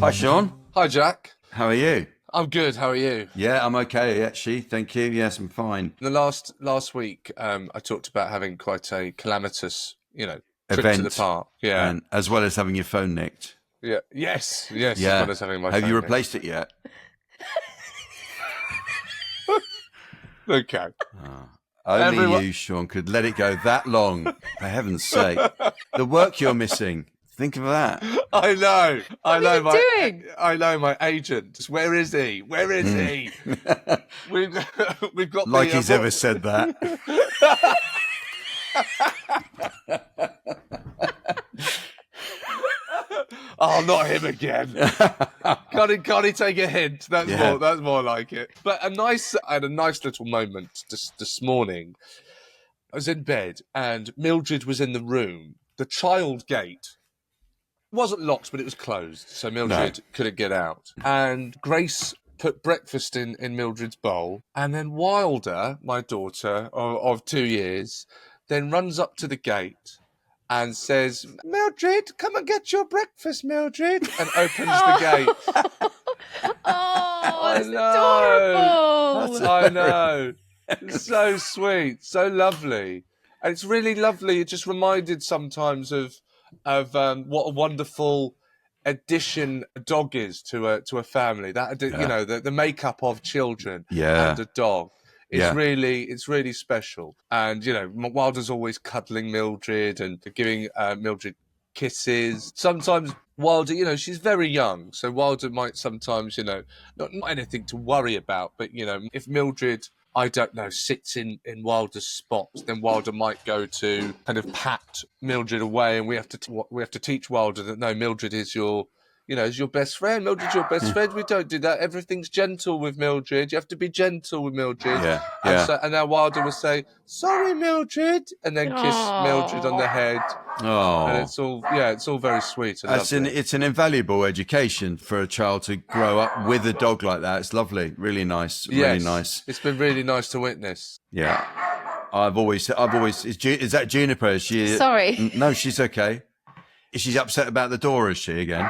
Hi, Sean. Hi, Jack. How are you? I'm good. How are you? Yeah, I'm okay, actually. Thank you. Yes, I'm fine. The last week, I talked about having quite a calamitous, trip Event. to the park. Yeah. And as well as having your phone nicked. Yeah. Yes. As Yeah. well as having my Have phone you nicked. replaced it yet? Okay. Only you, Sean, could let it go that long. For heaven's sake. The work you're missing. Think of that. I know. What are you doing? I know my agent. Where is he? He? We've got Like he's ever said that. Oh, not him again. Can't he take a hint? That's more like it. But I had a nice little moment this morning. I was in bed and Mildred was in the room. The child gate wasn't locked, but it was closed, so Mildred couldn't get out. And Grace put breakfast in Mildred's bowl, and then Wylda, my daughter of 2 years, then runs up to the gate and says, "Mildred, come and get your breakfast, Mildred," and opens the gate. Oh, that's adorable. I know. It's so sweet, so lovely. And it's really lovely. It just reminded sometimes of what a wonderful addition a dog is to a family. That the makeup of children and a dog. It's really special. And Wilder's always cuddling Mildred and giving Mildred kisses. Sometimes Wylda, she's very young, so Wylda might sometimes, not anything to worry about, but if Mildred, I don't know, sits in Wylda's spot, then Wylda might go to kind of pat Mildred away, and we have to teach Wylda that no, Mildred is your best friend. Mildred's your best friend. We don't do that. Everything's gentle with Mildred. You have to be gentle with Mildred. And now Wylda will say, "Sorry, Mildred," and then kiss Mildred on the head. Oh, and it's all very sweet. It's an invaluable education for a child to grow up with a dog like that. It's lovely, really nice, really nice. It's been really nice to witness. Yeah, I've always. Is that Juniper? Is she? Sorry. No, she's okay. Is she upset about the door? Is she again?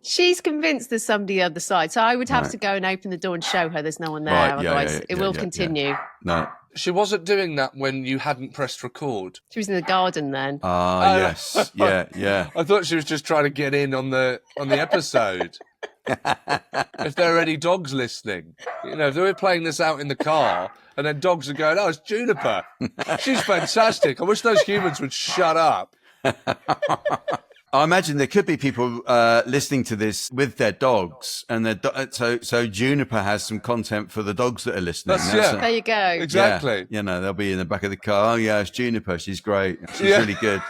She's convinced there's somebody on the other side, so I would have to go and open the door and show her there's no one there. Otherwise, it will continue. Yeah. No. She wasn't doing that when you hadn't pressed record. She was in the garden then. Yes. Yeah. I thought she was just trying to get in on the episode. If there are any dogs listening, if they were playing this out in the car and then dogs are going, "Oh, it's Juniper. She's fantastic. I wish those humans would shut up." I imagine there could be people listening to this with their dogs, and so Juniper has some content for the dogs that are listening. There you go. Exactly. Yeah, they'll be in the back of the car. Oh, yeah, it's Juniper. She's great. She's really good.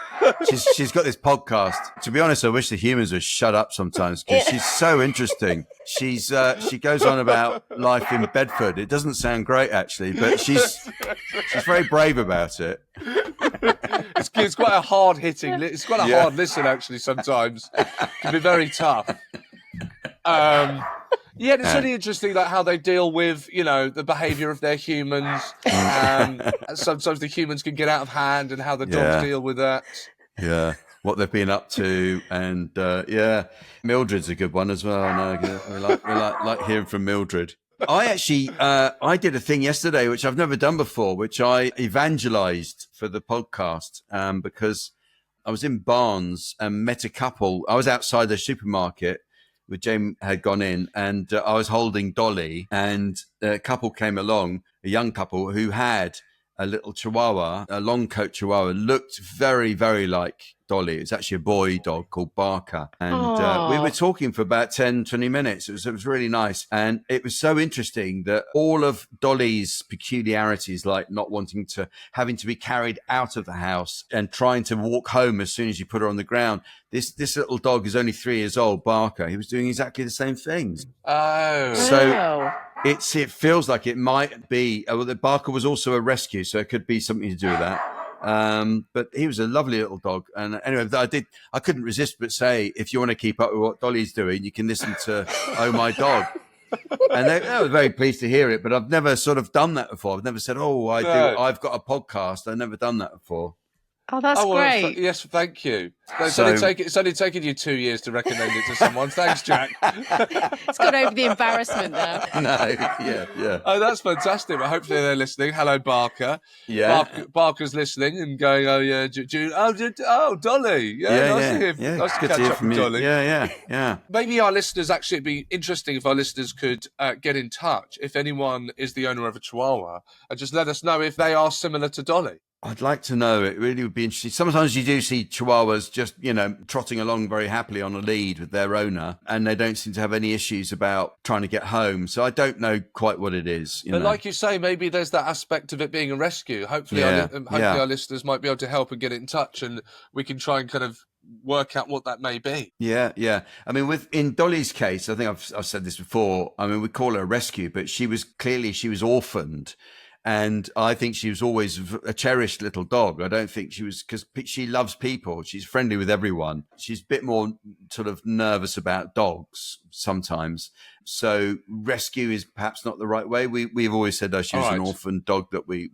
She's got this podcast. To be honest, I wish the humans would shut up sometimes because she's so interesting. She goes on about life in Bedford. It doesn't sound great actually, but she's very brave about it. It's quite a hard hitting. It's quite a hard listen actually. Sometimes it can be very tough. It's really interesting, like how they deal with the behaviour of their humans. Sometimes the humans can get out of hand, and how the dogs deal with that. Yeah, what they've been up to, and Mildred's a good one as well. No, we like hearing from Mildred. I actually I did a thing yesterday which I've never done before, which I evangelized for the podcast because I was in Barnes and met a couple. I was outside the supermarket with Jane had gone in, and I was holding Dolly, and a couple came along, a young couple who had a little chihuahua, a long coat chihuahua, looked very, very like Dolly. It's actually a boy dog called Barker. And we were talking for about 10, 20 minutes. It was really nice. And it was so interesting that all of Dolly's peculiarities, like not having to be carried out of the house and trying to walk home as soon as you put her on the ground. This little dog is only 3 years old, Barker. He was doing exactly the same things. Oh. So it feels like it might be, Barker was also a rescue, so it could be something to do with that. But he was a lovely little dog. And anyway, I couldn't resist but say, if you want to keep up with what Dolly's doing, you can listen to Oh My Dog. And they were very pleased to hear it, but I've never sort of done that before. I've never said, I've got a podcast. I've never done that before. Oh, that's great. Yes, thank you. It's only taken you 2 years to recommend it to someone. Thanks, Jack. It's got over the embarrassment now. No, yeah. Oh, that's fantastic. Well, hopefully they're listening. Hello, Barker. Yeah. Barker's listening and going, oh, yeah, June. Oh, Dolly. Yeah, nice to hear. Nice to catch up with Dolly. Yeah. Maybe our listeners, actually, it'd be interesting if our listeners could get in touch if anyone is the owner of a Chihuahua and just let us know if they are similar to Dolly. I'd like to know. It really would be interesting. Sometimes you do see Chihuahuas just, trotting along very happily on a lead with their owner, and they don't seem to have any issues about trying to get home. So I don't know quite what it is. But like you say, maybe there's that aspect of it being a rescue. Hopefully, our listeners might be able to help and get in touch, and we can try and kind of work out what that may be. Yeah. I mean, in Dolly's case, I think I've said this before. I mean, we call her a rescue, but she was orphaned. And I think she was always a cherished little dog. I don't think she was, because she loves people. She's friendly with everyone. She's a bit more sort of nervous about dogs sometimes. So rescue is perhaps not the right way. We've always said, she was an orphan dog that we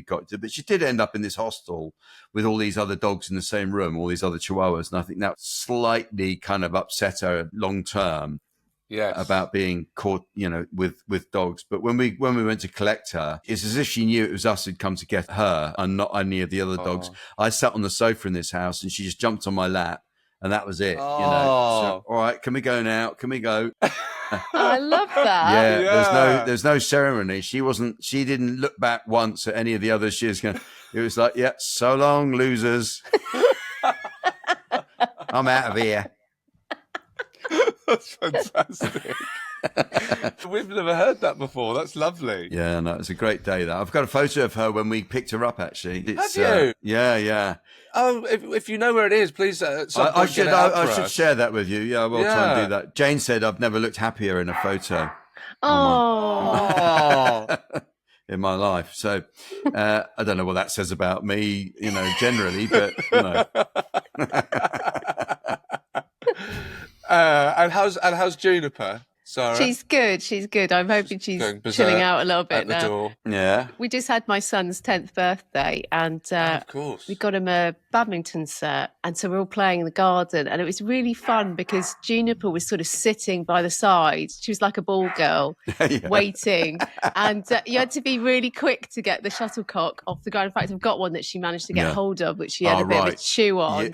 got to. But she did end up in this hostel with all these other dogs in the same room, all these other Chihuahuas. And I think that slightly kind of upset her long term. Yes. About being caught, with dogs. But when we went to collect her, it's as if she knew it was us who'd come to get her and not any of the other dogs. I sat on the sofa in this house and she just jumped on my lap and that was it. So, all right, can we go now? Can we go? I love that. Yeah. There's no ceremony. She didn't look back once at any of the others. It was like, yeah, so long, losers. I'm out of here. That's fantastic. We've never heard that before. That's lovely. Yeah, no, it's a great day. I've got a photo of her when we picked her up. Actually, have you? Yeah. Oh, if you know where it is, please. I should share that with you. Yeah, I will try and do that. Jane said I've never looked happier in a photo. Oh. In my life. So I don't know what that says about me, generally, but And how's Juniper, Sarah? She's good. I'm hoping she's chilling out a little bit now. Door. Yeah. We just had my son's 10th birthday and of course. we got him a badminton set. And so we're all playing in the garden. And it was really fun because Juniper was sort of sitting by the side. She was like a ball girl waiting. And you had to be really quick to get the shuttlecock off the ground. In fact, I've got one that she managed to get hold of, which she had a bit of a chew on.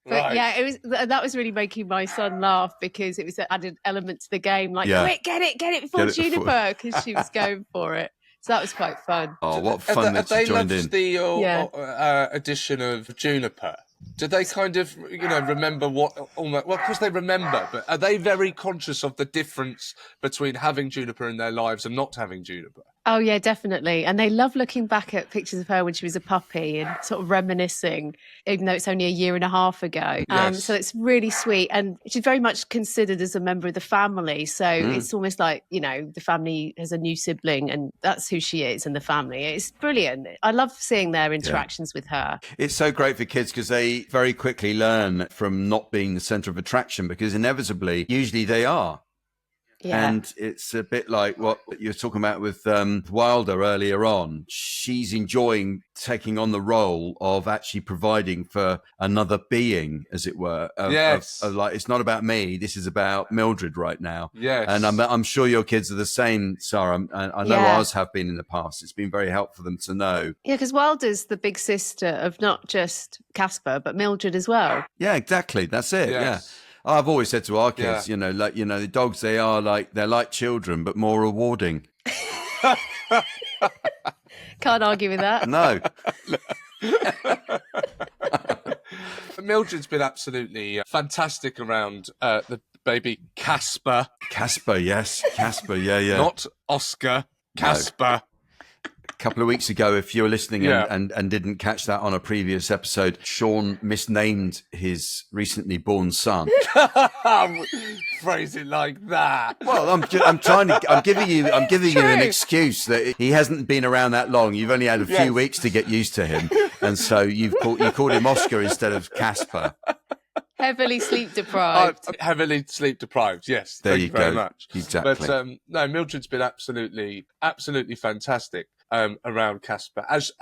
Yeah. But that was really making my son laugh because it was an added element to the game. Like, quick, get it before Juniper, because she was going for it. So that was quite fun. Oh, what fun that she joined in. The addition of Juniper. Do they kind of, remember well, of course they remember, but are they very conscious of the difference between having Juniper in their lives and not having Juniper? Oh, yeah, definitely. And they love looking back at pictures of her when she was a puppy and sort of reminiscing, even though it's only a year and a half ago. Yes. So it's really sweet. And she's very much considered as a member of the family. So it's almost like, the family has a new sibling and that's who she is in the family. It's brilliant. I love seeing their interactions with her. It's so great for kids because they very quickly learn from not being the centre of attraction because inevitably, usually they are. Yeah. And it's a bit like what you were talking about with Wylda earlier on. She's enjoying taking on the role of actually providing for another being, as it were. Like, it's not about me. This is about Mildred right now. Yes. And I'm sure your kids are the same, Sarah. I know ours have been in the past. It's been very helpful for them to know. Yeah, because Wylda's the big sister of not just Casper, but Mildred as well. Yeah, exactly. That's it. Yes. Yeah. I've always said to our kids, the dogs, they're like children, but more rewarding. Can't argue with that. No. Mildred's been absolutely fantastic around the baby Casper. Casper, yes. Casper, yeah. Not Oscar, Casper. No. A couple of weeks ago, if you were listening and didn't catch that on a previous episode, Seann misnamed his recently born son. Phrase it like that. Well, I'm giving you an excuse that he hasn't been around that long. You've only had a few weeks to get used to him, and so you called him Oscar instead of Casper. Heavily sleep deprived. I'm heavily sleep deprived. Yes, There thank you you very go. much. Exactly. But no, Mildred's been absolutely fantastic around Casper, as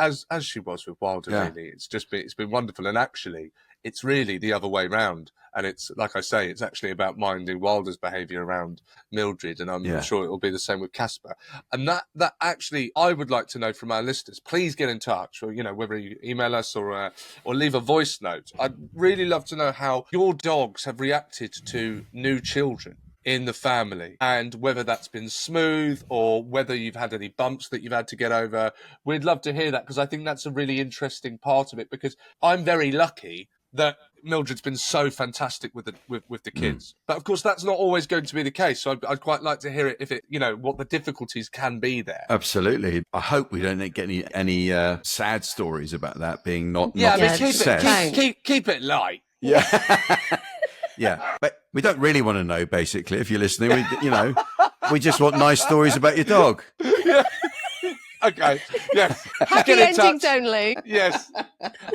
she was with Wylda. Yeah. Really, it's been wonderful. And actually, it's really the other way round. And it's like I say, it's actually about minding Wylda's behaviour around Mildred, and I'm sure it will be the same with Casper. And that actually, I would like to know from our listeners. Please get in touch, or whether you email us or leave a voice note. I'd really love to know how your dogs have reacted to new children in the family, and whether that's been smooth or whether you've had any bumps that you've had to get over. We'd love to hear that, because I think that's a really interesting part of it, because I'm very lucky that Mildred's been so fantastic with the kids. But of course, that's not always going to be the case. So I'd quite like to hear it, if it, what the difficulties can be there. Absolutely. I hope we don't get any sad stories about that being not Yeah, a I mean, success. keep it light. Yeah. Yeah. But we don't really want to know, basically, if you're listening. We just want nice stories about your dog. Yeah. Okay. Yes. Happy endings only. Yes.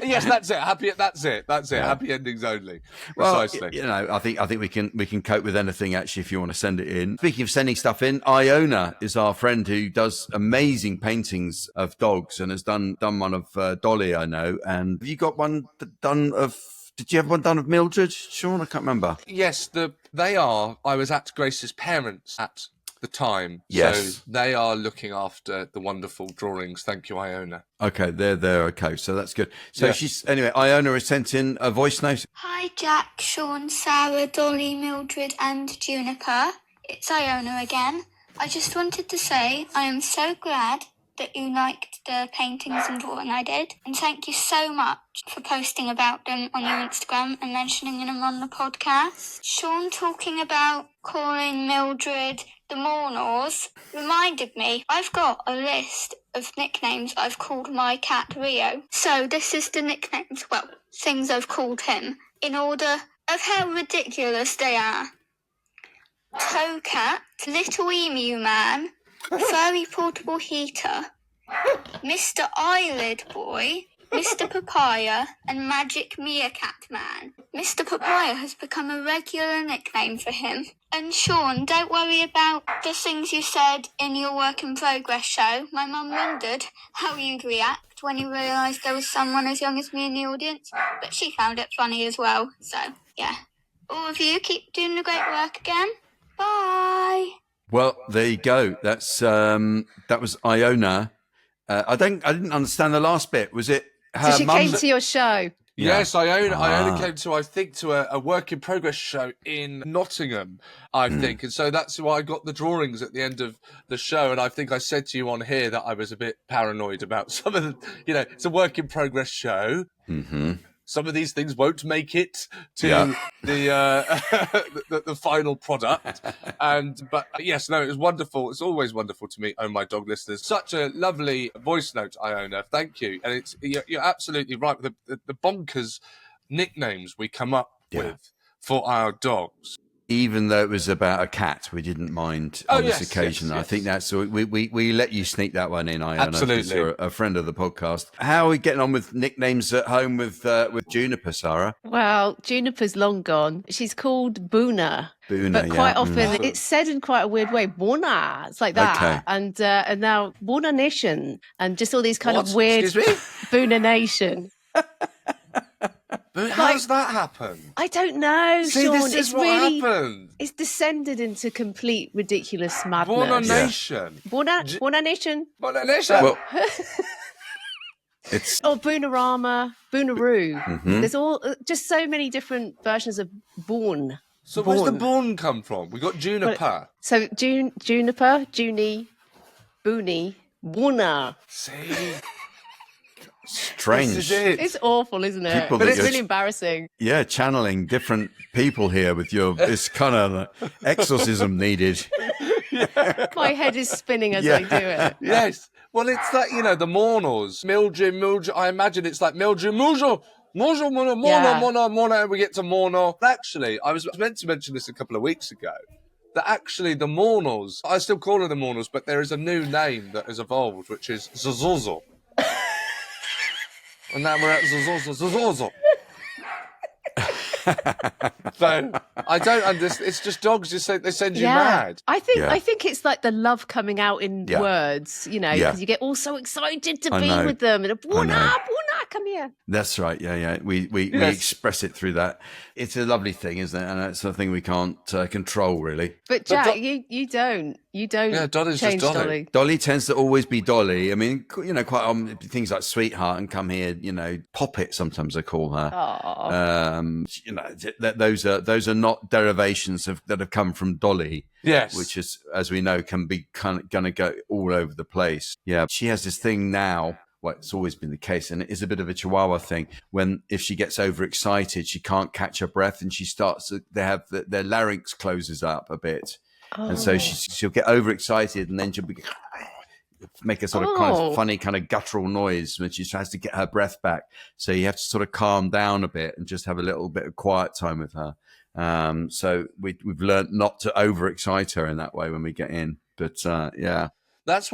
Yes, that's it. That's it. Yeah. Happy endings only. Precisely. Well, I think we can cope with anything, actually, if you want to send it in. Speaking of sending stuff in, Iona is our friend who does amazing paintings of dogs and has done one of Dolly, I know. And have you got one done of... Did you have one done of Mildred, Seann? I can't remember. Yes, I was at Grace's parents at the time. Yes. So they are looking after the wonderful drawings. Thank you, Iona. Okay, they're there. Okay, so that's good. So anyway, Iona has sent in a voice note. Hi, Jack, Seann, Sarah, Dolly, Mildred, and Juniper. It's Iona again. I just wanted to say I am so glad that you liked the paintings and drawing I did, and thank you so much for posting about them on your Instagram and mentioning them on the podcast. Seann talking about calling Mildred the Mornors reminded me I've got a list of nicknames I've called my cat Rio. So this is the nicknames, things I've called him, in order of how ridiculous they are. Toe Cat, Little Emu Man, Furry Portable Heater, Mr. Eyelid Boy, Mr. Papaya, and Magic Meerkat Man. Mr. Papaya has become a regular nickname for him. And Seann, don't worry about the things you said in your work in progress show. My mum wondered how you'd react when you realised there was someone as young as me in the audience, but she found it funny as well. So, yeah. All of you keep doing the great work again. Bye! Well, there you go. That was Iona. I didn't understand the last bit. Was it her So she mum came to your show. Yes, Iona came to a work in progress show in Nottingham, I think. And so that's why I got the drawings at the end of the show. And I think I said to you on here that I was a bit paranoid about some of the, it's a work in progress show. Mm-hmm. Some of these things won't make it to the final product. But yes, no, it was wonderful. It's always wonderful to meet Oh My Dog listeners. Such a lovely voice note, Iona. Thank you. And you're absolutely right. The bonkers nicknames we come up with for our dogs. Even though it was about a cat, we didn't mind on this occasion. Yes. I think that's we let you sneak that one in, Iona. Absolutely. You're a friend of the podcast. How are we getting on with nicknames at home with Juniper, Sarah? Well, Juniper's long gone. She's called Boona. But quite often it's said in quite a weird way. Boona. It's like that. Okay. And now Boona Nation and just all these kind of weird Boona Nation. But how's that happen? I don't know, See, Seann. this is it's what really happened. It's descended into complete ridiculous madness. Boona Nation. Boona Nation. Boona Nation. Well, it's Boonarama, Boonaroo. Mhm. There's all just so many different versions of Bourne. So where's the Bourne come from? We got Juniper. So Juniper, Junie, Boonie, Boona. See? strange. This is it. It's awful, isn't it? People But that it's you're- really embarrassing. Yeah, channeling different people here with your this kind of exorcism needed. My head is spinning as Yeah. I do it. Yes. Well, it's like, the Mornors. Mildred. I imagine it's like Mildred, Mona, and we get to Mornor. Actually, I was meant to mention this a couple of weeks ago, that actually the Mornors, I still call them the Mornors, but there is a new name that has evolved, which is Zozozo. And now we're at Zozozo. So I don't understand. It's just dogs. They send you mad. I think it's like the love coming out in Yeah. words, you know, Yeah. because you get all so excited to I be know. with them. And know. Come here. That's right. Yeah. We Yes. express it through that. It's a lovely thing, isn't it? And it's something we can't control, really. But Jack, you don't. Yeah, Dolly's change just Dolly. Dolly. Dolly tends to always be Dolly. I mean, you know, quite things like sweetheart and come here, you know, Poppet, sometimes I call her. Aww. You know, those are not derivations that have come from Dolly. Yes. Which is, as we know, can be kind of going to go all over the place. Yeah. She has this thing now. Well, it's always been the case, and it is a bit of a Chihuahua thing. When if she gets overexcited, she can't catch her breath, and she starts. They have their larynx closes up a bit, and so she'll get overexcited, and then she'll make a sort of kind of funny kind of guttural noise when she tries to get her breath back. So you have to sort of calm down a bit and just have a little bit of quiet time with her. So we've learned not to overexcite her in that way when we get in. But yeah. That's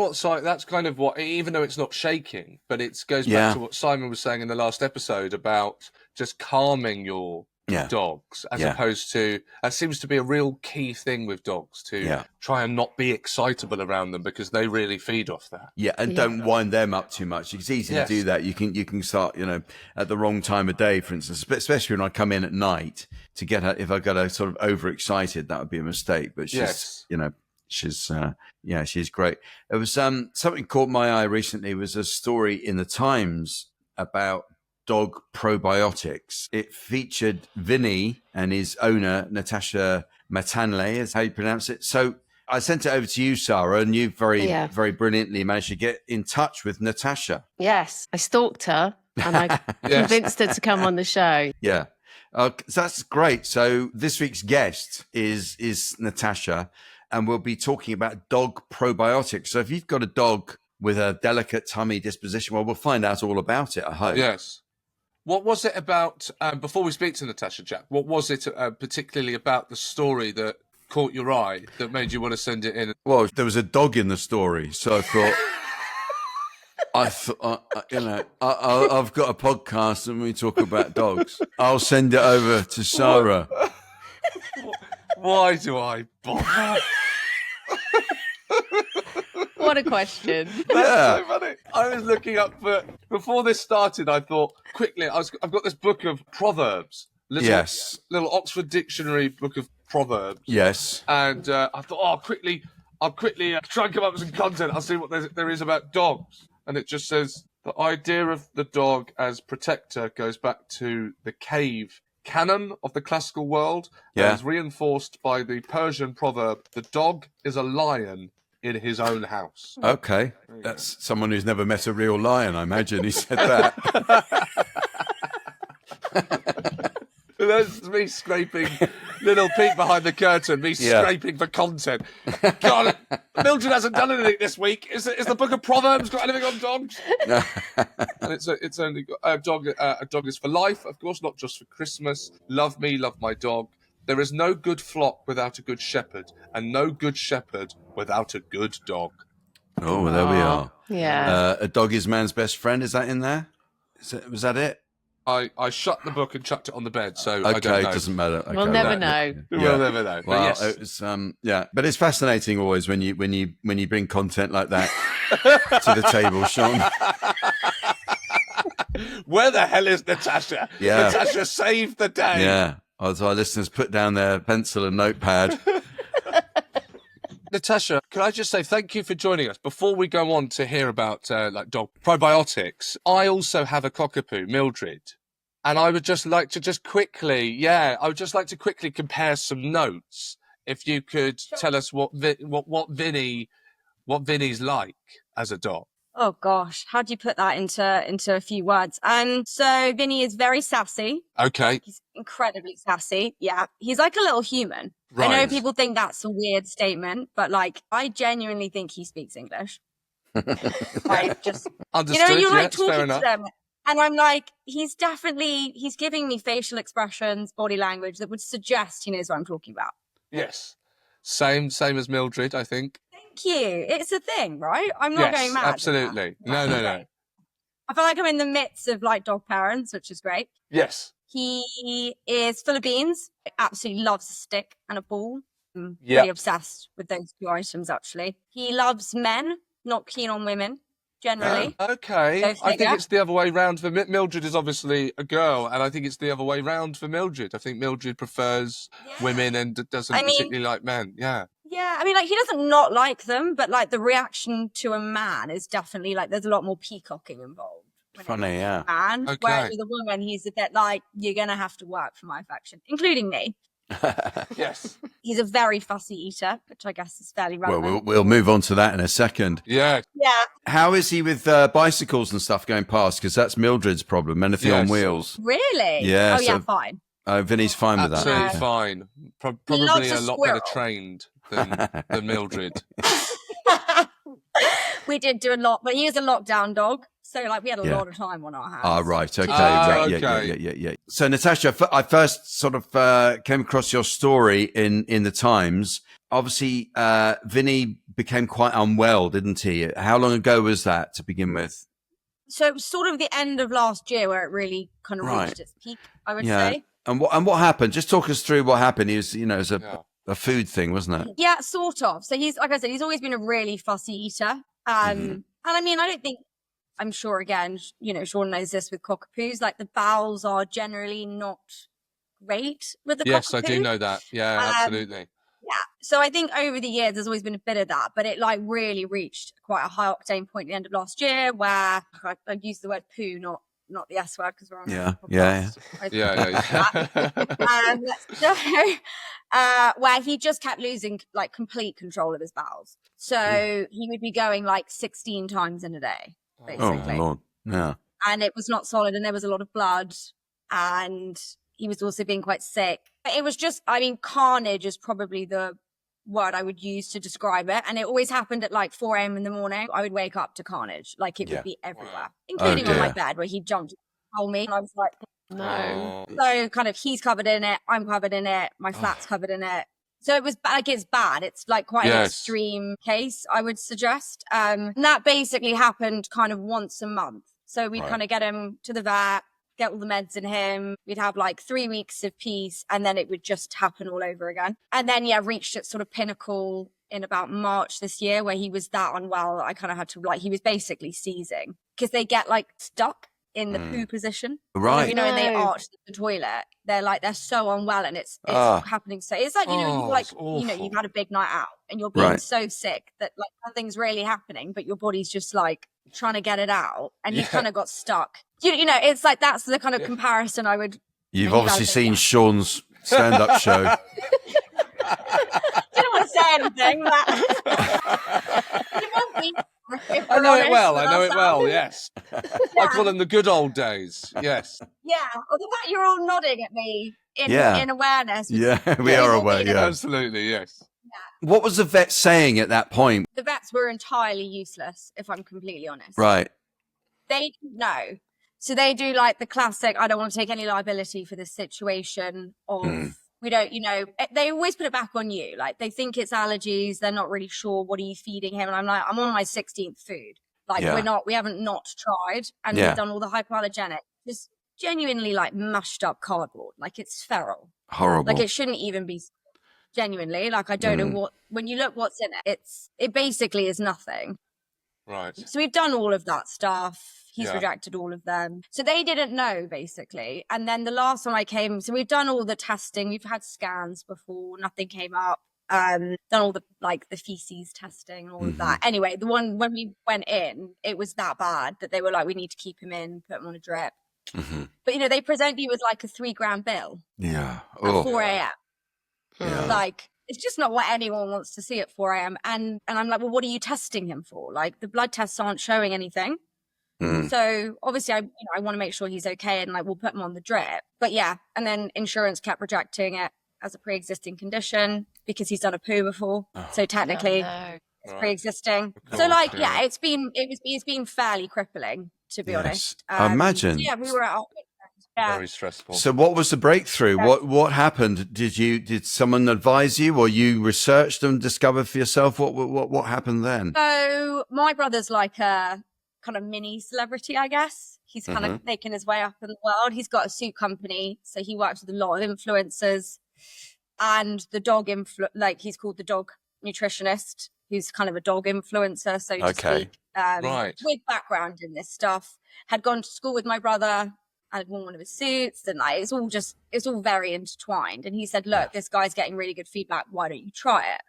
kind of what, even though it's not shaking, but it goes back to what Simon was saying in the last episode about just calming your dogs, as opposed to, that seems to be a real key thing with dogs, to try and not be excitable around them, because they really feed off that. Yeah, and don't wind them up too much. It's easy to do that. You can start, you know, at the wrong time of day, for instance, especially when I come in at night to get her. If I got her sort of overexcited, that would be a mistake. But she's, you know, she's great. It was something caught my eye recently. Was a story in the Times about dog probiotics. It featured Vinnie and his owner, Tash Matanle, is how you pronounce it. So I sent it over to you, Sarah, and you very brilliantly managed to get in touch with Natasha. Yes, I stalked her and I convinced her to come on the show. Yeah. So that's great. So this week's guest is Natasha, and we'll be talking about dog probiotics. So if you've got a dog with a delicate tummy disposition, well, we'll find out all about it, I hope. Yes. What was it about, before we speak to Natasha, Jack, what was it particularly about the story that caught your eye, that made you want to send it in? Well, there was a dog in the story, so I thought... you know, I've got a podcast and we talk about dogs. I'll send it over to Sarah. Why do I bother? What a question. That's so funny. I was looking up before this started, I thought quickly, I've got this book of Proverbs. Little Oxford Dictionary book of Proverbs. Yes. And I thought, I'll quickly try and come up with some content. I'll see what there is about dogs. And it just says, the idea of the dog as protector goes back to the cave canon of the classical world. And is reinforced by the Persian proverb, the dog is a lion in his own house. Okay. That's someone who's never met a real lion, I imagine. He said that. That's me scraping, little peek behind the curtain, scraping for content. God, Mildred hasn't done anything this week. Is the book of Proverbs got anything on dogs? And it's only got a dog. A dog is for life, of course, not just for Christmas. Love me, love my dog. There is no good flock without a good shepherd, and no good shepherd without a good dog. Oh, well, there we are. Yeah. A dog is man's best friend. Is that in there? Was that it? I shut the book and chucked it on the bed, so okay, I don't know. It doesn't matter. Okay, We'll never know. We'll never know. Well, yes. it's, but it's fascinating always when you bring content like that to the table, Sean. Where the hell is Natasha? Yeah. Natasha saved the day. Yeah. As our listeners put down their pencil and notepad. Natasha, can I just say thank you for joining us? Before we go on to hear about dog probiotics, I also have a cockapoo, Mildred, and I would just like to quickly compare some notes. If you could tell us what Vinnie's like as a dog. Oh gosh, how do you put that into a few words? So Vinnie is very sassy. Okay. He's incredibly sassy. Yeah. He's like a little human. Right. I know people think that's a weird statement, but I genuinely think he speaks English. Just understood. You're talking to them. And I'm like, he's giving me facial expressions, body language that would suggest he knows what I'm talking about. Yes. Same as Mildred, I think. Thank you. It's a thing, right? I'm not going mad. Absolutely. No. I feel like I'm in the midst of dog parents, which is great. Yes. He is full of beans. Absolutely loves a stick and a ball. Yeah. Really obsessed with those two items, actually. He loves men, not keen on women, generally. Okay. Go I think figure. it's the other way round for Mildred is obviously a girl, and I think it's the other way round for Mildred. I think Mildred prefers women and doesn't particularly like men. Yeah. Yeah, I mean, like, he doesn't not like them, but like the reaction to a man is definitely like there's a lot more peacocking involved. Funny, yeah. Man, Okay. whereas with a woman, he's a bit like, you're gonna have to work for my affection, including me. Yes. He's a very fussy eater, which I guess is fairly relevant. Well, we'll move on to that in a second. Yeah. Yeah. How is he with bicycles and stuff going past? Because that's Mildred's problem. Anything on Yes. wheels? Really? Yeah, Oh, yeah, so- fine. Vinny's fine with that. Absolutely Okay. fine. loves Probably a a lot better squirrel. trained than Mildred. We did do a lot, but he is a lockdown dog. So, like, we had a Yeah. lot of time on our hands. Ah, right. Okay. Ah, Yeah, okay. yeah. So, Natasha, I first sort of came across your story in the Times. Obviously, Vinny became quite unwell, didn't he? How long ago was that to begin with? So it was sort of the end of last year where it really kind of Right. reached its peak, I would Yeah. say. And what happened? Just talk us through what happened. He was, it was Yeah. a food thing, wasn't it? Yeah, sort of. So he's, like I said, he's always been a really fussy eater. And I mean, I don't think, I'm sure, again, Seann knows this with cockapoos, like the bowels are generally not great with the Yes, I cockapoo. do know that. Yeah, absolutely. Yeah. So I think over the years, there's always been a bit of that, but it like really reached quite a high octane point at the end of last year where I used the word poo, not the S word, because we're on Yeah, a yeah, podcast. Yeah. Where he just kept losing like complete control of his bowels. So he would be going like 16 times in a day, Oh, basically. Lord. Yeah. And it was not solid and there was a lot of blood and he was also being quite sick. It was just, I mean, carnage is probably the word I would use to describe it. And it always happened at like 4 a.m. in the morning. I would wake up to carnage. Like it would be everywhere, including on my dear. bed where he jumped and told me. And I was like, No. so kind of he's covered in it. I'm covered in it. My flat's covered in it. So it was like, it's bad. It's like quite an Yes. extreme case, I would suggest. And that basically happened kind of once a month. So we'd kind of get him to the vet, get all the meds in him. We'd have like 3 weeks of peace and then it would just happen all over again. And then, reached its sort of pinnacle in about March this year where he was that unwell. I kind of had to he was basically seizing because they get like stuck in the poo position. Right. You know, and they No. arch the toilet. They're so unwell and it's happening. So it's like, you've like, it's awful. you've had a big night out and you're being Right. so sick that like nothing's really happening, but your body's just like trying to get it out and you kind of got stuck. You know, it's like, that's the kind of comparison I would. You've you obviously guys- seen Sean's stand-up show. I don't want to say anything, but it won't be. I know it well. Yes. I call them the good old days. Yes. Yeah. Well, the fact you're all nodding at me in awareness. Yeah, we are aware. Yeah. Absolutely. Yes. What was the vet saying at that point? The vets were entirely useless, if I'm completely honest. Right. They didn't know. So they do like the classic, I don't want to take any liability for this situation of, we don't, they always put it back on you. Like they think it's allergies. They're not really sure. What are you feeding him? And I'm like, I'm on my 16th food. Like we haven't not tried. And we've done all the hypoallergenic, just genuinely like mashed up cardboard. Like it's feral. Horrible. Like it shouldn't even be genuinely. Like I don't know when you look what's in it, it basically is nothing. Right. So we've done all of that stuff. He's Yeah. rejected all of them. So they didn't know, basically. And then the last time I came, so we've done all the testing. We've had scans before. Nothing came up. Done all the feces testing and all of that. Anyway, the one when we went in, it was that bad that they were like, we need to keep him in, put him on a drip. But, they present you with like a 3 grand bill Yeah. at 4 a.m. Yeah. Like, it's just not what anyone wants to see at 4 a.m. And I'm like, well, what are you testing him for? Like, the blood tests aren't showing anything. So obviously, I want to make sure he's okay, and like we'll put him on the drip. But and then insurance kept rejecting it as a pre-existing condition because he's done a poo before. So technically, No. it's pre-existing. Of So course, like, it's been fairly crippling, to be honest. I imagine. So, we were out. Yeah. Very stressful. So what was the breakthrough? What happened? Did someone advise you, or you researched and discovered for yourself? What happened then? So my brother's like a kind of mini celebrity, I guess. He's kind of making his way up in the world. He's got a suit company, so he works with a lot of influencers. And the dog he's called the Dog Nutritionist, who's kind of a dog influencer, so to speak. Right. With background in this stuff. Had gone to school with my brother. I'd worn one of his suits, and like it's all very intertwined. And he said, "Look, this guy's getting really good feedback. Why don't you try it?"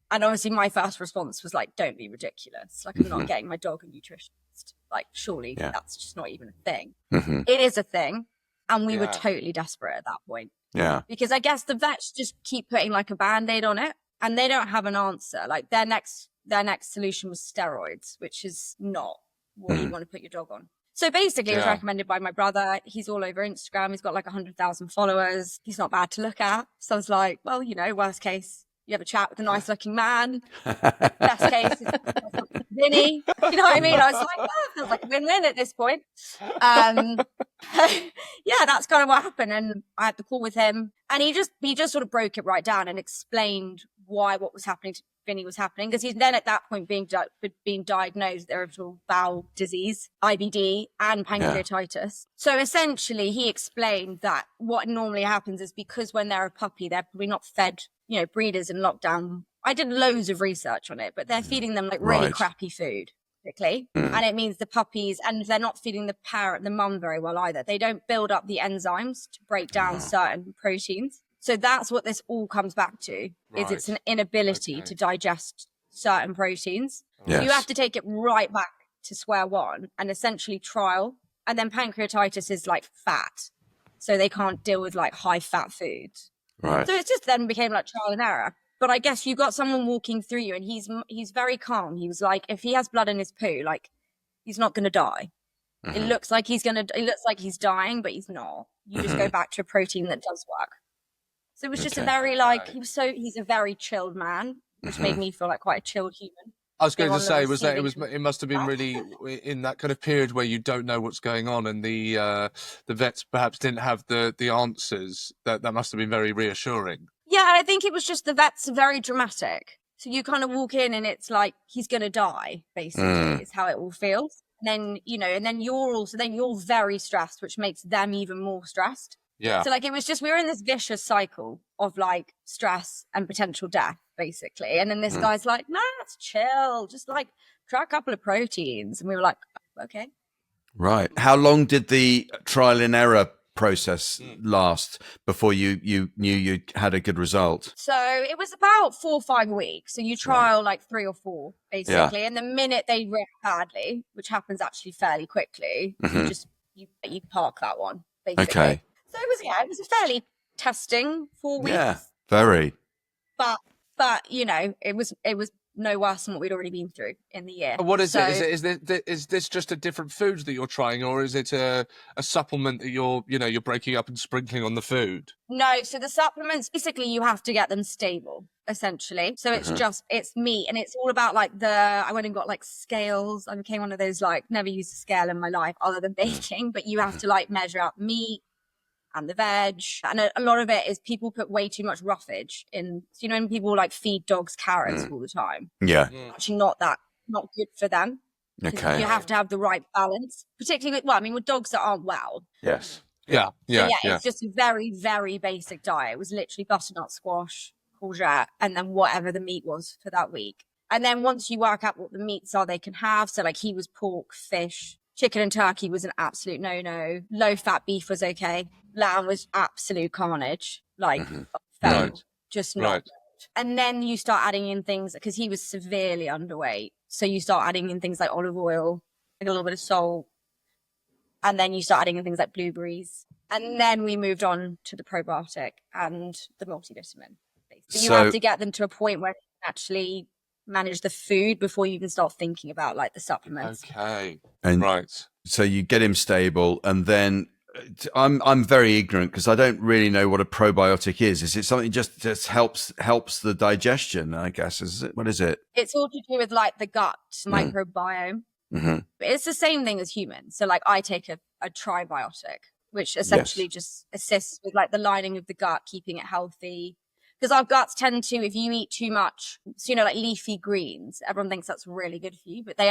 And obviously, my first response was like, "Don't be ridiculous! Like, I'm not getting my dog a nutritionist. Like, surely that's just not even a thing." It is a thing, and we were totally desperate at that point. Yeah, because I guess the vets just keep putting like a band-aid on it, and they don't have an answer. Like their next solution was steroids, which is not what you want to put your dog on. So basically, it was recommended by my brother. He's all over Instagram. He's got like 100,000 followers. He's not bad to look at. So I was like, well, you know, worst case, you have a chat with a nice looking man. Best case is Vinnie. You know what I mean? I was like, well, it feels like a win-win at this point. Yeah, that's kind of what happened. And I had the call with him, and he just sort of broke it right down and explained why what was happening to Vinnie was happening, because he's then at that point being diagnosed with irritable bowel disease, IBD, and pancreatitis. So essentially, he explained that what normally happens is because when they're a puppy, they're probably not fed, you know, breeders in lockdown. I did loads of research on it, but they're feeding them like really crappy food, basically. And it means the puppies, and they're not feeding the mum very well either. They don't build up the enzymes to break down certain proteins. So that's what this all comes back to, is it's an inability to digest certain proteins. Yes. So you have to take it right back to square one and essentially trial. And then pancreatitis is like fat. So they can't deal with like high fat foods. right. So it just then became like trial and error. But I guess you got someone walking through you, and he's very calm. He was like, if he has blood in his poo, like he's not going to die. It looks like he's dying, but he's not. You just go back to a protein that does work. So it was just a very he's a very chilled man, which made me feel like quite a chilled human. I was going to say, it must have been really in that kind of period where you don't know what's going on, and the vets perhaps didn't have the answers. That must have been very reassuring. Yeah, and I think it was just the vets are very dramatic. So you kind of walk in and it's like he's going to die, basically, is how it all feels. And then, you know, and then you're very stressed, which makes them even more stressed. Yeah. So like, it was just, we were in this vicious cycle of like stress and potential death, basically. And then this guy's like, no, it's chill. Just like try a couple of proteins. And we were like, okay. Right. How long did the trial and error process last before you knew you had a good result? So it was about 4 or 5 weeks. So you trial like 3 or 4, basically. Yeah. And the minute they react badly, which happens actually fairly quickly, you park that one, basically. Okay. So it was a fairly testing 4 weeks. Yeah, very. But you know, it was no worse than what we'd already been through in the year. What is it? Is this just a different food that you're trying, or is it a supplement that you're breaking up and sprinkling on the food? No, so the supplements, basically you have to get them stable, essentially. So it's meat, and it's all about like I went and got like scales. I became one of those, like, never used a scale in my life other than baking, but you have to like measure out meat and the veg. And a lot of it is people put way too much roughage in. So, you know, when people like feed dogs carrots all the time. Yeah. Actually not good for them. Okay. You have to have the right balance, particularly with dogs that aren't well. Yes. Yeah. It's just a very, very basic diet. It was literally butternut squash, courgette, and then whatever the meat was for that week. And then once you work out what the meats are they can have, so like he was pork, fish, chicken and turkey was an absolute no-no. Low-fat beef was okay. Lamb was absolute carnage. Like, just not. Right. And then you start adding in things, because he was severely underweight. So you start adding in things like olive oil, like a little bit of salt. And then you start adding in things like blueberries. And then we moved on to the probiotic and the multivitamin. So you have to get them to a point where you can actually manage the food before you can start thinking about like the supplements. Okay. And right. So you get him stable, and then I'm very ignorant because I don't really know what a probiotic is. Is it something just helps the digestion, I guess? What is it? It's all to do with like the gut microbiome. Mm-hmm. It's the same thing as humans. So like I take a tribiotic, which essentially just assists with like the lining of the gut, keeping it healthy. Because our guts tend to, if you eat too much, so, you know, like leafy greens, everyone thinks that's really good for you, but they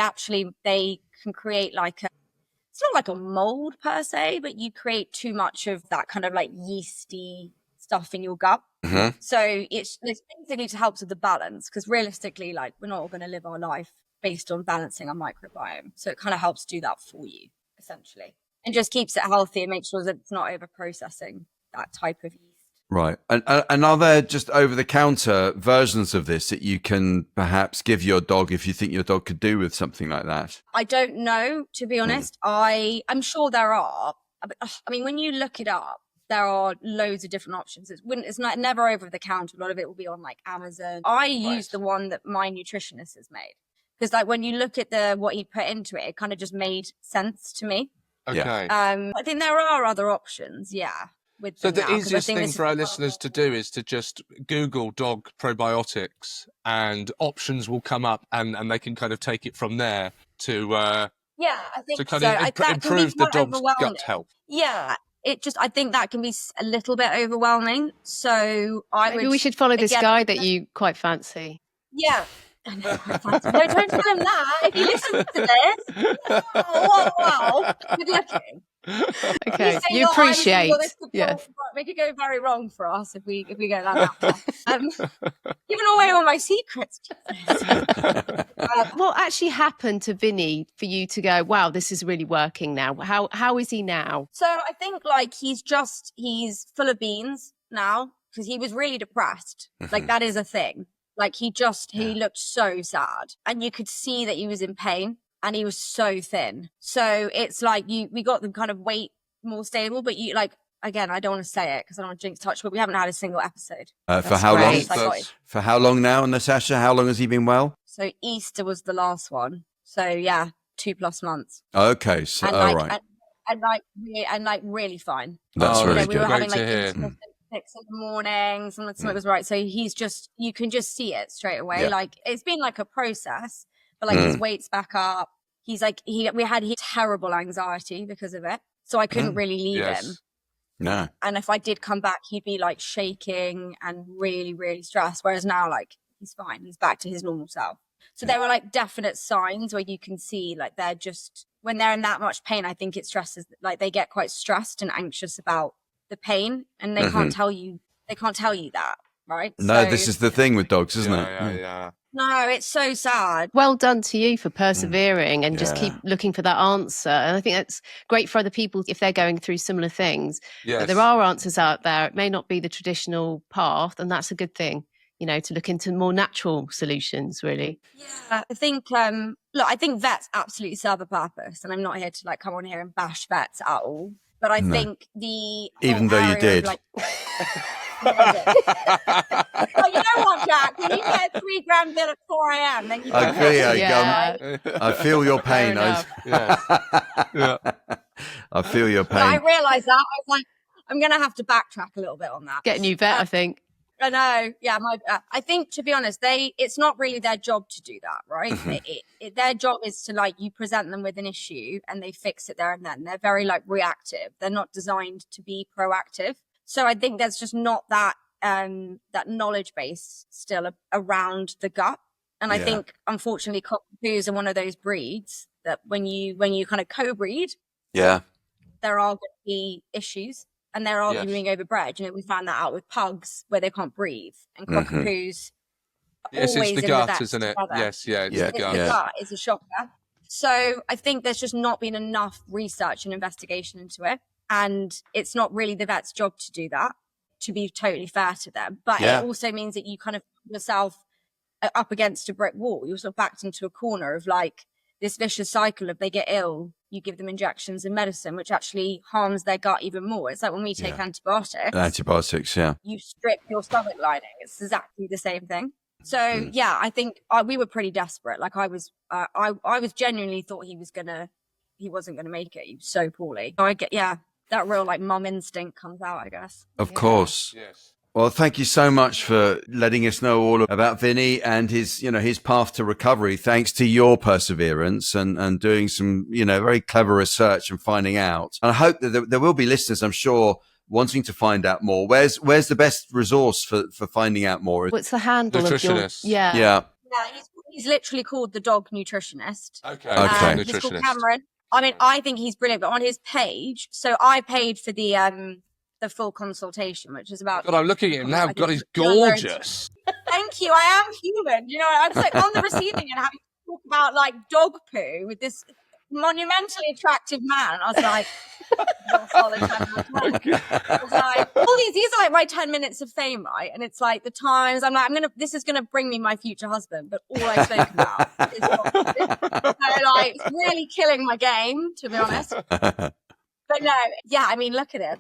can create like it's not like a mold per se, but you create too much of that kind of like yeasty stuff in your gut. Mm-hmm. So it's basically to help with the balance, because realistically, like, we're not all going to live our life based on balancing our microbiome. So it kind of helps do that for you, essentially, and just keeps it healthy and makes sure that it's not over processing that type of yeast. Right. And are there just over-the-counter versions of this that you can perhaps give your dog if you think your dog could do with something like that? I don't know, to be honest. I'm sure there are. I mean, when you look it up, there are loads of different options. It's not never over the counter. A lot of it will be on like Amazon. I use the one that my nutritionist has made, because like when you look at what he put into it, it kind of just made sense to me. Okay. I think there are other options. Yeah. So the easiest thing for our listeners to do is to just Google dog probiotics, and options will come up, and they can kind of take it from there to I think to kind so. of improve the dog's gut health. Yeah, I think that can be a little bit overwhelming. So Maybe we should follow this guy that you quite fancy. Yeah. No, don't tell him that. If he listens to this, wow, good looking. Okay, you appreciate. It could go very wrong for us if we go down that path. Giving away all my secrets. What actually happened to Vinnie for you to go, wow, this is really working now? How is he now? So I think like he's full of beans now, because he was really depressed. Like that is a thing. Like he looked so sad, and you could see that he was in pain. And he was so thin. So it's like we got them kind of weight more stable, but you like, again, I don't want to say it because I don't want to jinx touch, but we haven't had a single episode. For how long? For how long now, Natasha? How long has he been well? So Easter was the last one. So yeah, 2+ months. Okay, so all right. And really fine. That's really we good. were having Great like to hear. 6 in the morning, something was right. So you can just see it straight away. Yeah. Like it's been like a process. But like his weight's back up. He's like, he had terrible anxiety because of it. So I couldn't really leave him. No. And if I did come back, he'd be like shaking and really, really stressed. Whereas now, like, he's fine. He's back to his normal self. So there were like definite signs where you can see like they're just, when they're in that much pain, I think it stresses, like they get quite stressed and anxious about the pain, and they can't tell you that, right? No, so, this is the thing with dogs, isn't it? Yeah. No, it's so sad. Well done to you for persevering and just keep looking for that answer. And I think that's great for other people if they're going through similar things. Yes. But there are answers out there. It may not be the traditional path, and that's a good thing, you know, to look into more natural solutions, really. Yeah, I think, look, I think vets absolutely serve a purpose. And I'm not here to like come on here and bash vets at all. But I think even though you did. Oh, you know what, Jack? When you get a 3 gram bill at 4 a.m., then you I feel your pain. I feel your pain. I realised that. I was like, I'm going to have to backtrack a little bit on that. Get a new vet, I think. I know. Yeah, I think, to be honest, it's not really their job to do that, right? Their job is to like, you present them with an issue and they fix it there and then. They're very like reactive. They're not designed to be proactive. So I think there's just not that knowledge base still around the gut. And I think, unfortunately, cockapoos are one of those breeds that when you kind of co-breed, there are going to be issues. And they're arguing over bread. You know, we found that out with pugs where they can't breathe, and cockapoos. Yes, it's the gut, isn't it? Together. Yes, it's the gut. The gut is a shocker. So I think there's just not been enough research and investigation into it, and it's not really the vet's job to do that. To be totally fair to them, but it also means that you kind of put yourself up against a brick wall. You're sort of backed into a corner of like this vicious cycle of they get ill. You give them injections and medicine, which actually harms their gut even more. It's like when we take antibiotics. Antibiotics, you strip your stomach lining. It's exactly the same thing. So I think we were pretty desperate. Like I was genuinely thought he wasn't gonna make it. He was so poorly. So I get that real like mum instinct comes out, I guess. Of course. Yes. Well, thank you so much for letting us know all about Vinnie and his path to recovery. Thanks to your perseverance and doing some, very clever research and finding out. And I hope that there will be listeners, I'm sure, wanting to find out more, where's the best resource for finding out more? What's the handle of your... Nutritionist. Yeah. Yeah, he's literally called the Dog Nutritionist. Okay. Okay. He's called Nutritionist. Cameron. I mean, I think he's brilliant, but on his page, so I paid for the full consultation, which is about... God, I'm looking at him now. I God, think he's it's $200. gorgeous. Thank you. I am human. You know, I was like on the receiving end having to talk about like dog poo with this monumentally attractive man. I was like, what a solid 10 minutes. I was like, all these are like my 10 minutes of fame, right? And it's like the times I'm like, this is gonna bring me my future husband, but all I spoke about is dog poo. So like, it's really killing my game, to be honest. But no, yeah, I mean, look at him.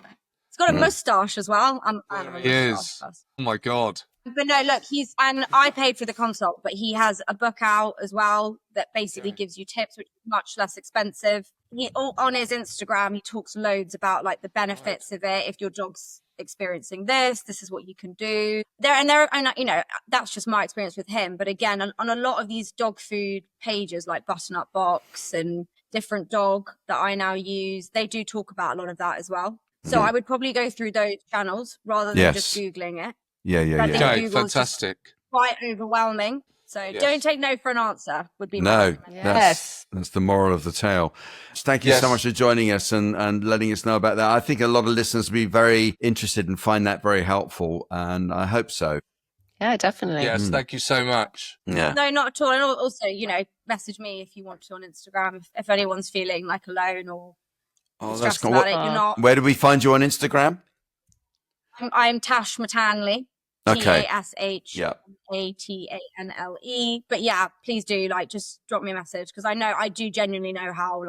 He's got a moustache as well. I'm a He is. moustache person. Oh my God. But no, look, and I paid for the consult, but he has a book out as well that basically gives you tips, which is much less expensive. On his Instagram, he talks loads about like the benefits of it. If your dog's experiencing this is what you can do. And you know, that's just my experience with him. But again, on a lot of these dog food pages like Button Up Box and Different Dog that I now use, they do talk about a lot of that as well. So I would probably go through those channels rather than just Googling it. Yeah. Okay, Google's fantastic. Quite overwhelming. So don't take no for an answer would be my recommendation. That's the moral of the tale. Thank you so much for joining us and letting us know about that. I think a lot of listeners will be very interested and find that very helpful, and I hope so. Yeah, definitely. Yes, thank you so much. Yeah. No, not at all. And also, you know, message me if you want to on Instagram if anyone's feeling like alone or stressed about it. You're not. Where do we find you on Instagram? I'm Tash Matanle. Okay. TashMatanle. But yeah, please do just drop me a message because I do genuinely know how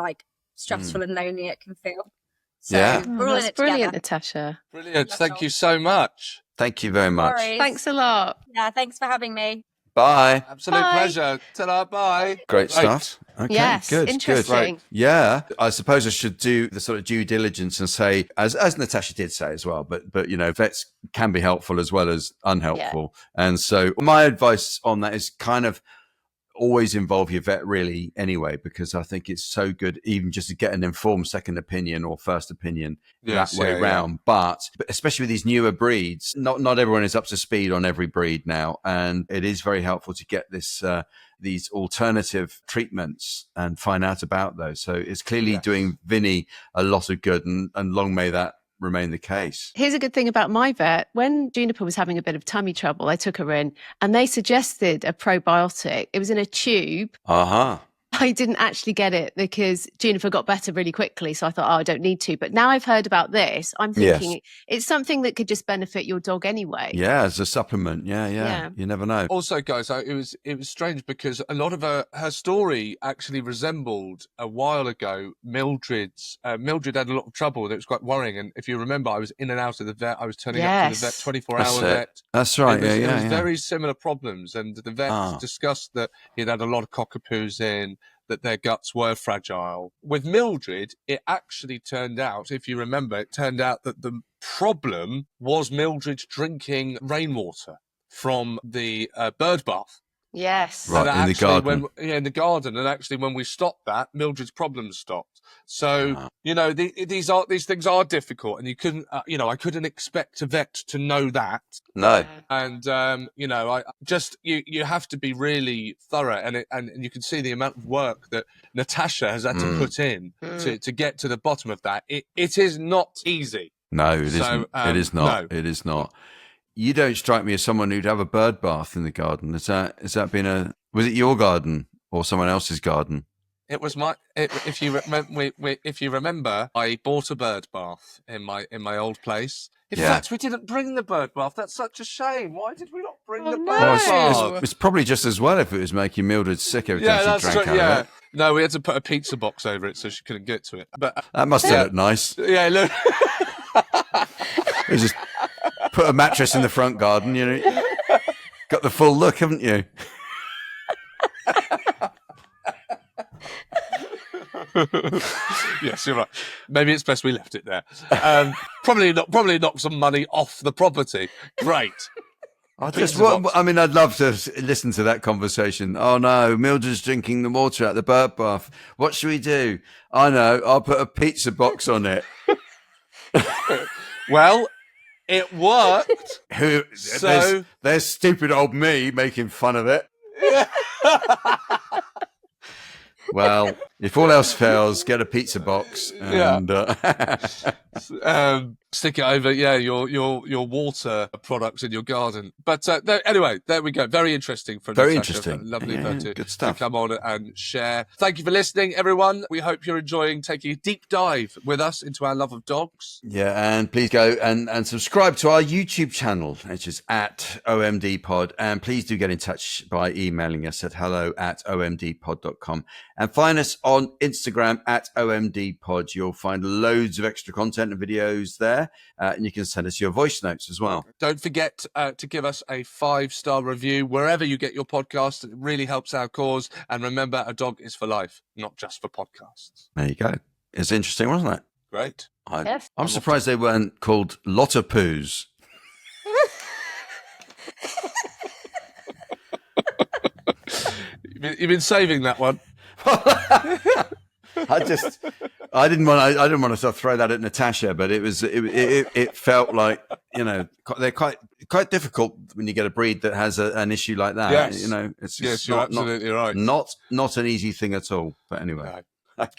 stressful and lonely it can feel. So we're all in it brilliant, together. Natasha. Brilliant. Thank you so much. Thank you very much. Worries. Thanks a lot. Yeah, thanks for having me. Bye. Absolute Bye. pleasure. Ta-da, bye. Great stuff. Okay, Yes, good. interesting. Good. Yeah, I suppose I should do the sort of due diligence and say, as Natasha did say as well, but you know, vets can be helpful as well as unhelpful. Yeah. And so my advice on that is kind of always involve your vet really anyway, because I think it's so good even just to get an informed second opinion or first opinion that way round. But especially with these newer breeds, not everyone is up to speed on every breed now. And it is very helpful to get these alternative treatments and find out about those. So it's clearly doing Vinnie a lot of good, and long may that remain the case. Here's a good thing about my vet. When Juniper was having a bit of tummy trouble, I took her in and they suggested a probiotic. It was in a tube. I didn't actually get it because Juniper got better really quickly. So I thought, I don't need to. But now I've heard about this, I'm thinking it's something that could just benefit your dog anyway. Yeah, as a supplement. Yeah. You never know. Also, guys, it was strange because a lot of her story actually resembled a while ago Mildred's. Mildred had a lot of trouble. It was quite worrying. And if you remember, I was in and out of the vet. I was turning up to the vet 24-hour vet. That's right. It was very similar problems. And the vet discussed that he'd had a lot of cockapoos in, that their guts were fragile. With Mildred, it actually turned out, if you remember, that the problem was Mildred drinking rainwater from the bird bath. Yes. Right, in the garden. In the garden. And actually, when we stopped that, Mildred's problems stopped. So, you know, these things are difficult, and you couldn't, I couldn't expect a vet to know that. No. And, you have to be really thorough, and you can see the amount of work that Natasha has had to put in to get to the bottom of that. It is not easy. No, it isn't. It is not. No. It is not. You don't strike me as someone who'd have a bird bath in the garden. Was it your garden or someone else's garden? It was if you remember, I bought a bird bath in my old place. In fact, we didn't bring the bird bath. That's such a shame. Why did we not bring the bird bath? It's probably just as well if it was making Mildred sick every time she drank out of it. No, we had to put a pizza box over it so she couldn't get to it. But that must have looked nice. Yeah, look. You just put a mattress in the front garden, you know. Got the full look, haven't you? Yes, you're right. Maybe it's best we left it there. Probably knock some money off the property. Great. I'd love to listen to that conversation. Oh no, Mildred's drinking the water out the bird bath. What should we do? I know, I'll put a pizza box on it. Well, it worked. So there's stupid old me making fun of it. Yeah. Well, if all else fails, get a pizza box and stick it over, your water products in your garden. But anyway, there we go. Very interesting from very Natasha. interesting. Lovely of her to good stuff. come on and share. Thank you for listening, everyone. We hope you're enjoying taking a deep dive with us into our love of dogs. Yeah, and please go and subscribe to our YouTube channel, which is at OMDpod. And please do get in touch by emailing us at hello@omdpod.com. And find us on Instagram at OMDpod. You'll find loads of extra content and videos there. And you can send us your voice notes as well. Don't forget to give us a 5-star review wherever you get your podcasts. It really helps our cause. And remember, a dog is for life, not just for podcasts. There you go. It's interesting, wasn't it? Great. Yes. I'm surprised they weren't called Lotterpoos. You've been saving that one. I didn't want to sort of throw that at Natasha, but it felt like, they're quite difficult when you get a breed that has an issue like that. Yes. It's Yes, you're absolutely right. Not an easy thing at all. But anyway, No. okay.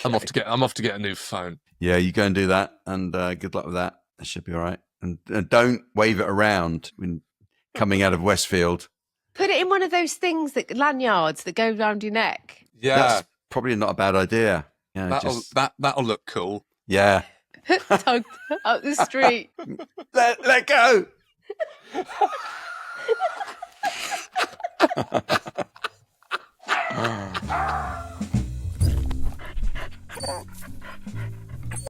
I'm off to get a new phone. Yeah, you go and do that, and good luck with that. It should be all right. And don't wave it around when coming out of Westfield. Put it in one of those things lanyards that go around your neck. Yeah, That's probably not a bad idea. Yeah, that'll look cool. Yeah. Tugged up the street. Let go.